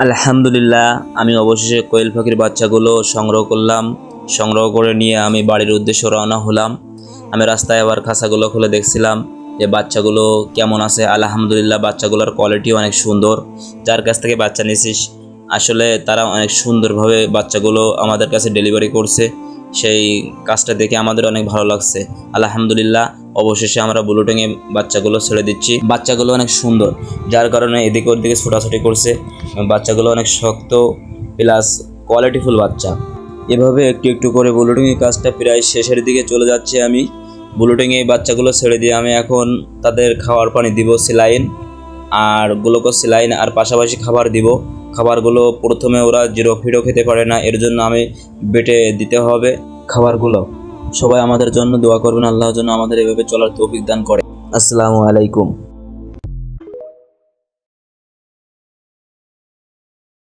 আলহামদুলিল্লাহ, আমি অবশেষে কোয়েল পাখির বাচ্চাগুলো সংগ্রহ করলাম। সংগ্রহ করে নিয়ে আমি বাড়ির উদ্দেশ্যে রওনা হলাম। আমি রাস্তায় আবার খাঁচাগুলো খুলে দেখছিলাম যে বাচ্চাগুলো কেমন আছে। আলহামদুলিল্লাহ, বাচ্চাগুলোর কোয়ালিটি অনেক সুন্দর। যার কাছ থেকে বাচ্চা নিয়েছিস আসলে তারা অনেক সুন্দরভাবে বাচ্চাগুলো আমাদের কাছে ডেলিভারি করছে। সেই কাজটা দেখে আমাদের অনেক ভালো লাগছে। আলহামদুলিল্লাহ, অবশেষে আমরা ব্লুটিংয়ে বাচ্চাগুলো ছেড়ে দিচ্ছি। বাচ্চাগুলো অনেক সুন্দর, যার কারণে এদিকে ওদিকে ছোটাছুটি করছে। বাচ্চাগুলো অনেক শক্ত প্লাস কোয়ালিটিফুল বাচ্চা। এভাবে একটু একটু করে ব্লুটিংয়ের কাজটা প্রায় শেষের দিকে চলে যাচ্ছে। আমি ব্লুটিংয়ে বাচ্চাগুলো ছেড়ে দিয়ে আমি এখন তাদের খাওয়ার পানি দিব, স্যালাইন আর গ্লুকোজ স্যালাইন আর পাশাপাশি খাবার দিব। খাবারগুলো প্রথমে ওরা জিরো ফিডও খেতে পারে না, এর জন্য আমি বেটে দিতে হবে খাবারগুলো। সবাই আমাদের জন্য দোয়া করবেন, আল্লাহর জন্য আমাদের এভাবে চলার তৌফিক দান করে। আসসালামু আলাইকুম।